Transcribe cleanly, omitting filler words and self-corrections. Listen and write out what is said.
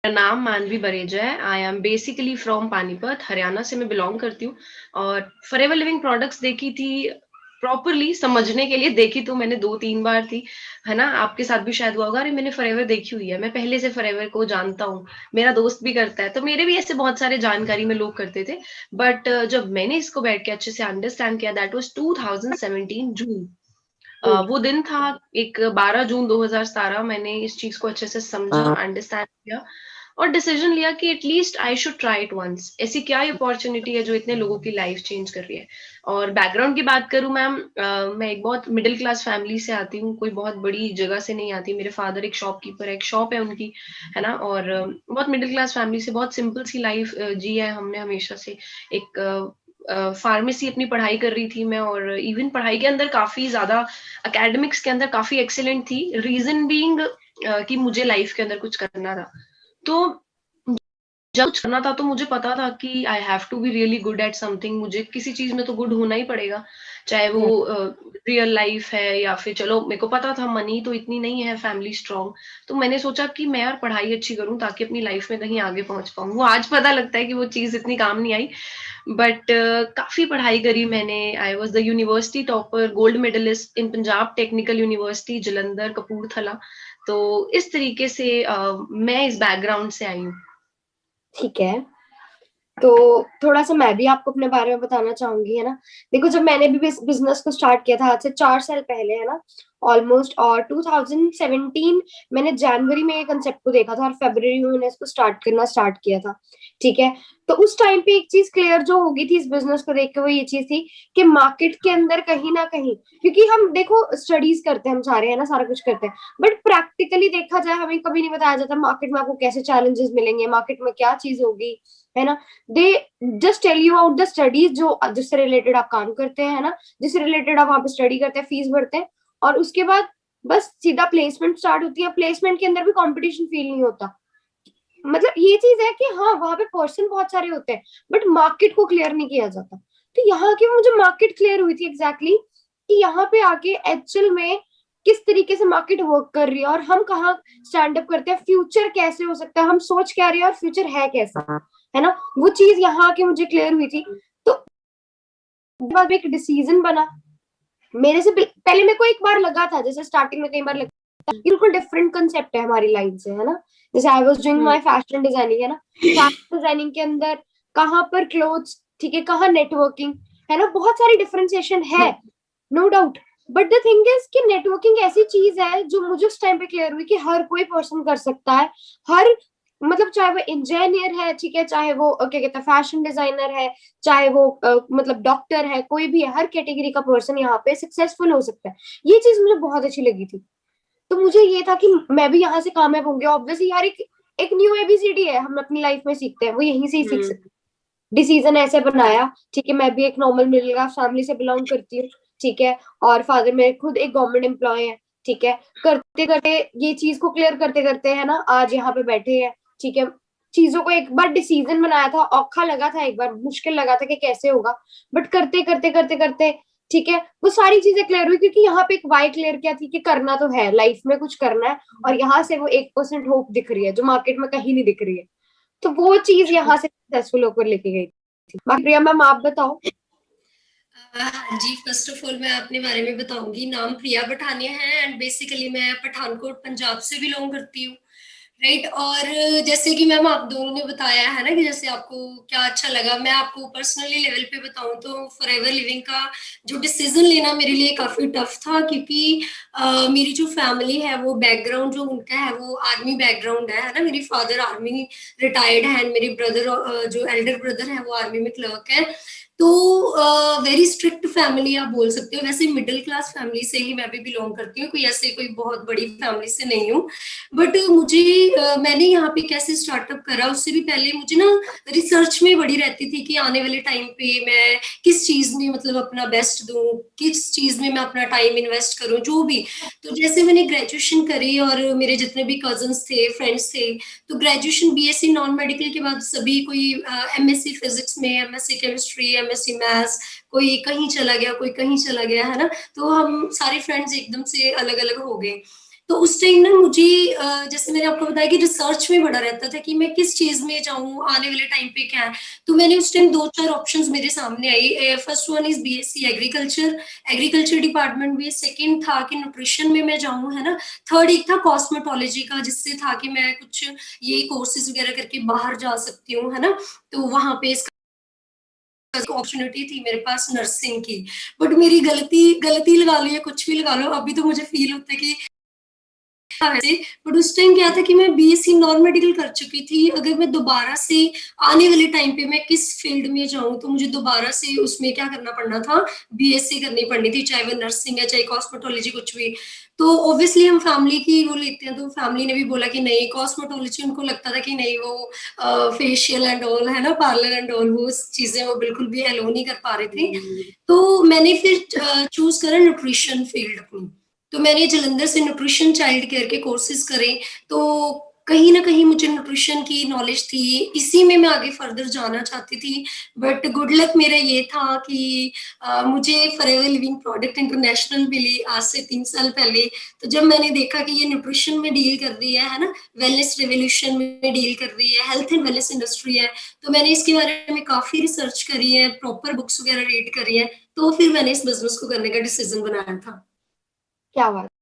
मेरा नाम मानवी बरेजा है। I am basically from Panipat, Haryana से मैं बिलॉन्ग करती हूँ। और फॉरएवर लिविंग प्रोडक्ट्स देखी थी, प्रॉपरली समझने के लिए देखी तो मैंने 2-3 बार थी, है ना? आपके साथ भी शायद हुआ होगा, अरे मैंने फॉरएवर देखी हुई है, मैं पहले से फॉरएवर को जानता हूँ, मेरा दोस्त भी करता है, तो मेरे भी ऐसे बहुत सारे जानकारी में लोग करते थे। बट जब मैंने इसको बैठ के अच्छे से अंडरस्टैंड किया, दैट वाज़ 2017 जून। वो दिन था, एक 12 जून 2017 मैंने इस चीज़ को अच्छे से समझा, अंडरस्टैंड किया और डिसीजन लिया कि at least I should try it once. ऐसी क्या अपॉर्चुनिटी है जो इतने लोगों की लाइफ चेंज कर रही है। और बैकग्राउंड की बात करूं मैम, मैं एक बहुत मिडिल क्लास फैमिली से आती हूँ, कोई बहुत बड़ी जगह से नहीं आती। मेरे फादर एक शॉपकीपर है, एक शॉप है उनकी, है ना? और बहुत मिडिल क्लास फैमिली से बहुत सिंपल सी लाइफ जी है हमने हमेशा से। एक फार्मेसी अपनी पढ़ाई कर रही थी मैं, और इवन पढ़ाई के अंदर काफी ज्यादा, एकेडमिक्स के अंदर काफी एक्सीलेंट थी। रीजन बीइंग कि मुझे लाइफ के अंदर कुछ करना था। तो जब कुछ करना था तो मुझे पता था कि I have to be really good at something. मुझे किसी चीज में तो गुड होना ही पड़ेगा, चाहे वो रियल लाइफ है या फिर, चलो मेरे को पता था मनी तो इतनी नहीं है, फैमिली स्ट्रांग। तो मैंने सोचा कि मैं यार पढ़ाई अच्छी करूं ताकि अपनी लाइफ में कहीं आगे पहुंच पाऊं। वो आज पता लगता है कि वो चीज इतनी काम नहीं आई। बट काफी पढ़ाई करी मैंने। I was the university topper, gold medalist in Punjab technical university Jalandhar Kapurthala. तो इस तरीके से मैं इस बैकग्राउंड से आई हूँ। ठीक है। तो थोड़ा सा मैं भी आपको अपने बारे में बताना चाहूंगी, है ना। देखो, जब मैंने भी बिजनेस को स्टार्ट किया था आज से 4 साल पहले, है ना, ऑलमोस्ट, और 2017 मैंने जनवरी में ये कंसेप्ट को देखा था और फरवरी में मैंने इसको स्टार्ट किया था। ठीक है। तो उस टाइम पे एक चीज क्लियर जो होगी थी इस बिजनेस को देख के, वो ये चीज थी कि मार्केट के अंदर कहीं ना कहीं, क्योंकि हम देखो स्टडीज करते हैं हम सारे, है ना, सारा कुछ करते हैं, बट प्रैक्टिकली देखा जाए हमें कभी नहीं बताया जाता मार्केट में आपको कैसे चैलेंजेस मिलेंगे, मार्केट में क्या चीज होगी, है ना। They just tell you out the studies जो जिससे रिलेटेड आप काम करते हैं, है ना, जिससे रिलेटेड आप वहां पे स्टडी करते हैं, फीस भरते हैं, और उसके बाद बस सीधा प्लेसमेंट स्टार्ट होती है। प्लेसमेंट के अंदर भी कंपटीशन फील नहीं होता। मतलब ये चीज है कि हाँ, वहां पे पर्सन बहुत सारे होते हैं, बट मार्केट को क्लियर नहीं किया जाता। तो यहाँ की मुझे मार्केट क्लियर हुई थी एग्जैक्टली कि यहाँ पे आके एक्चुअल में किस तरीके से मार्केट वर्क कर रही है और हम कहाँ स्टैंड अप करते हैं, फ्यूचर कैसे हो सकता है, हम सोच क्या रहे हैं और फ्यूचर है कैसा, है ना। वो चीज यहाँ आके मुझे क्लियर हुई थी। तो बाद एक डिसीजन बना मेरे से। पहले मेरे को एक बार लगा था, जैसे स्टार्टिंग में कई बार लगा बिल्कुल डिफरेंट कंसेप्ट है हमारी लाइन से, है ना। जैसे I was doing hmm. My fashion designing, है ना। फैशन डिजाइनिंग के अंदर कहाँ पर क्लोथ्स, ठीक है, कहाँ नेटवर्किंग, है ना, बहुत सारी डिफरेंशिएशन है, no doubt. But the thing is कि नेटवर्किंग ऐसी चीज है जो मुझे उस टाइम पे क्लियर हुई कि हर कोई पर्सन कर सकता है। हर, मतलब चाहे वो इंजीनियर है, ठीक है, चाहे वो क्या कहते हैं फैशन डिजाइनर है, चाहे वो मतलब डॉक्टर है, कोई भी है, हर कैटेगरी का पर्सन यहाँ पे सक्सेसफुल हो सकता है। ये चीज मुझे बहुत अच्छी लगी थी। तो मुझे ये था कि मैं भी यहाँ से कामयाब होंगे। ऑब्वियसली यार, एक न्यू एबीसीडी है, हम अपनी लाइफ में सीखते हैं, वो यहीं से ही सीख हम्म। सकते हैं। डिसीजन ऐसे बनाया, ठीक है, मैं भी एक नॉर्मल मिडिल क्लास फैमिली से बिलोंग करती हूँ, ठीक है, और फादर मेरे खुद एक गवर्नमेंट एम्प्लॉय है, ठीक है। करते करते ये चीज को क्लियर करते करते, है ना, आज यहाँ पे बैठे हैं, ठीक है। चीजों को एक बार डिसीजन बनाया था, औखा लगा था, एक बार मुश्किल लगा था कि कैसे होगा, बट करते करते करते करते, ठीक है, वो सारी चीजें क्लियर हुई, क्योंकि यहाँ पे एक वाई क्लियर क्या थी कि करना तो है, लाइफ में कुछ करना है, और यहाँ से वो 1% होप दिख रही है जो मार्केट में कहीं नहीं दिख रही है। तो वो चीज यहाँ से सक्सेसफुल होकर लेके गई थी। बाकी प्रिया मैम, आप बताओ। हाँ जी, फर्स्ट ऑफ ऑल मैं अपने बारे में बताऊंगी। नाम प्रिया पठानिया है एंड बेसिकली मैं पठानकोट पंजाब से बिलोंग करती हूँ। राइट। और जैसे कि मैम आप दोनों ने बताया है ना कि जैसे आपको क्या अच्छा लगा, मैं आपको पर्सनली लेवल पे बताऊं तो फॉरएवर लिविंग का जो डिसीजन लेना मेरे लिए काफी टफ था, क्योंकि मेरी जो फैमिली है वो बैकग्राउंड जो उनका है वो आर्मी बैकग्राउंड है ना। मेरी फादर आर्मी रिटायर्ड है एंड मेरे ब्रदर जो एल्डर ब्रदर है वो आर्मी में क्लर्क है। तो वेरी स्ट्रिक्ट फैमिली आप बोल सकते हो। वैसे मिडिल क्लास फैमिली से ही मैं भी बिलोंग करती हूँ, कोई ऐसे कोई बहुत बड़ी फैमिली से नहीं हूँ। बट मुझे मैंने यहाँ पे कैसे स्टार्टअप करा उससे भी पहले मुझे ना रिसर्च में बड़ी रहती थी कि आने वाले टाइम पे मैं किस चीज में मतलब अपना बेस्ट दूं, किस चीज में मैं अपना टाइम इन्वेस्ट करूं, जो भी। तो जैसे मैंने ग्रेजुएशन करी और मेरे जितने भी कजन्स थे, फ्रेंड्स थे, तो ग्रेजुएशन बीएससी नॉन मेडिकल के बाद सभी कोई एमएससी फिजिक्स में, एमएससी केमिस्ट्री, एमएससी मैथ्स, कोई कहीं चला गया, कोई कहीं चला गया, है ना। तो हम सारे फ्रेंड्स एकदम से अलग अलग हो गए। तो उस टाइम ना मुझे जैसे मैंने आपको बताया कि रिसर्च में बड़ा रहता था कि मैं किस चीज़ में जाऊँ, आने वाले टाइम पे क्या है। तो मैंने उस टाइम 2-4 ऑप्शंस मेरे सामने आई। First one is BSc agriculture, agriculture department भी। सेकंड था कि न्यूट्रिशन में मैं जाऊँ, है ना? थर्ड एक था कॉस्मेटोलॉजी का, जिससे था कि मैं कुछ ये कोर्सेज़ वगैरह करके बाहर जा सकती हूँ, है ना? तो वहाँ पे इसका अपॉर्च्युनिटी थी मेरे पास नर्सिंग की। बट मेरी गलती गलती लगा लो या कुछ भी लगा लो, अभी तो मुझे फ़ील होता है कि हाँ, वैसे बट उस टाइम क्या था कि मैं बीएससी नॉन मेडिकल कर चुकी थी। अगर मैं दोबारा से आने वाले टाइम पे मैं किस फील्ड में जाऊँ, तो मुझे दोबारा से उसमें क्या करना पड़ना था, बीएससी करनी पड़नी थी, चाहे वो नर्सिंग है, चाहे कॉस्मेटोलॉजी कुछ भी। तो ऑब्वियसली हम फैमिली की वो लेते हैं, तो फैमिली ने भी बोला कि नहीं कॉस्मेटोलॉजी, उनको लगता था कि नहीं वो फेशियल एंड ऑल, है ना, पार्लर एंड ऑल, वो चीज़ें वो बिल्कुल भी अलो नहीं कर पा रहे थे। तो मैंने फिर चूज़ करा न्यूट्रिशन फील्ड अपनी। तो मैंने जालंधर से न्यूट्रिशन चाइल्ड केयर के कोर्सेज़ करे, तो कहीं न कहीं मुझे न्यूट्रिशन की नॉलेज थी, इसी में मैं आगे फर्दर जाना चाहती थी। बट गुड लक मेरा ये था कि मुझे फॉरएवर लिविंग प्रोडक्ट इंटरनेशनल मिली आज से 3 साल पहले। तो जब मैंने देखा कि ये न्यूट्रिशन में डील कर रही है ना? वेलनेस रिवॉल्यूशन में डील कर रही है, हेल्थ एंड वेलनेस इंडस्ट्री है, तो मैंने इसके बारे में काफ़ी रिसर्च करी है, प्रॉपर बुक्स वगैरह रीड करी हैं, तो फिर मैंने इस बिज़नेस को करने का डिसीज़न बनाया था। क्या बात